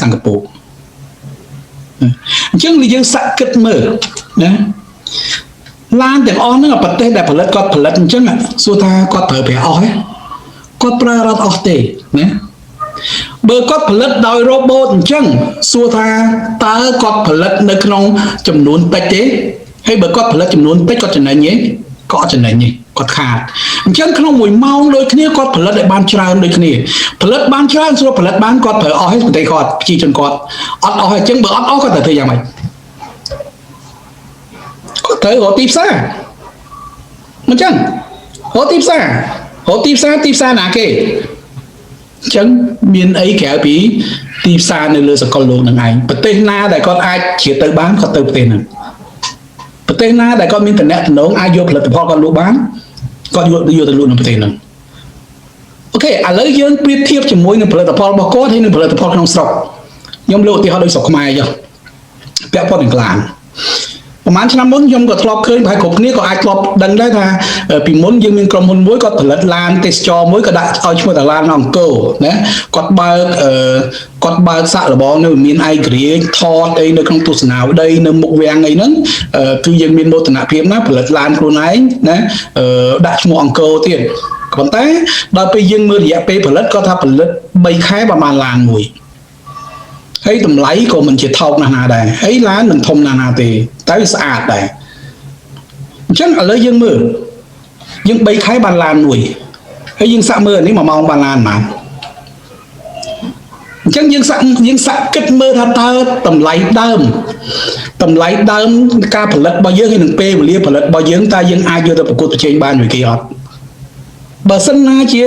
សិង្ហបុរីអញ្ចឹងយើងសាក់គិតមើលណាឡានទាំងអស់ហ្នឹងប្រទេសដែលផលិតគាត់ផលិតអញ្ចឹងសួរថាគាត់ប្រើប្រាស់អស់ទេគាត់ប្រើរត់អស់ទេណាបើគាត់ផលិតដោយ robot អញ្ចឹងសួរថាតើគាត់ផលិតនៅក្នុងចំនួនតិចទេហើយបើគាត់ផលិតចំនួនតិចគាត់ចំណេញទេគាត់អត់ចំណេញទេគាត់ខាតអញ្ចឹងក្នុង1ម៉ោងដូចគ្នាគាត់ផលិតឲ្យបានច្រើនដូចគ្នាផលិតបានច្រើនស្រួលផលិតបានគាត់ប្រើអស់ហើយប្រទេសគាត់ប្រជាជនគាត់អត់អស់ហើយអញ្ចឹងបើអត់អស់គាត់ត្រូវធ្វើយ៉ាងម៉េចគាត់ត្រូវរកទីផ្សារមិនអញ្ចឹងរកទីផ្សារណាគេអញ្ចឹងមានអីក្រៅពីទីផ្សារនៅលើសកលលោកនឹងឯងប្រទេសណាដែលគាត់អាចជ្រៀតទៅបានគាត់ទៅប្រទេសហ្នឹងប្រទេសណាដែលគាត់មានតំណែងអាចយកផលិតផលគាត់លក់បានគាត់យកទៅលក់នៅប្រទេសហ្នឹងអូខេឥឡូវយើងប្រៀបធៀបជាមួយនឹងផលិតផលរបស់គាត់ហើយនឹងផលិតផលក្នុងស្រុកខ្ញុំលើកឧទាហរណ៍ដូចស្រុកខ្មែរចុះពាក់ព័ន្ធនឹងក្លានប្រហែលឆ្នាំមុនខ្ញុំក៏ធ្លាប់ឃើញប្រហែលគ្រប់គ្នាក៏អាចធ្លាប់ដឹងដែរថាពីមុនយើងមានក្រុមហ៊ុនមួយគាត់ផលិតឡានទេសចរមួយក៏ដាក់ឲ្យឈ្មោះថាឡានអង្គរណាគាត់បើកសាក់លបងនៅមានឯករាជ្យថតអីនៅក្នុងទស្សនាវដ្តីនៅមុខវាំងអីហ្នឹងគឺយើងមានមោទនភាពណាផលិតឡានខ្លួនឯងណាដាក់ឈ្មោះអង្គរទៀតប៉ុន្តែដល់ពេលយើងមើលរយៈពេលផលិតគាត់ថាផលិត3ខែប្រហែលឡានមួយហើយតម្លៃក៏មិនជាថោកណាស់ណាដែរហើយឡានមិនធំណាស់ណាទេតែវាស្អាតដែរអញ្ចឹងឥឡូវយើងមើលយើង3ខែបានឡានមួយហើយយើងសាក់មើលនេះ1ម៉ោងបានឡានប៉ុន្មានអញ្ចឹងយើងសាក់គិតមើលថាតើតម្លៃដើមការផលិតរបស់យើងហើយនឹងពេលវេលាផលិតរបស់យើងតើយើងអាចយកទៅប្រកួតប្រជែងបានជាមួយគេអត់បើសិនណាជា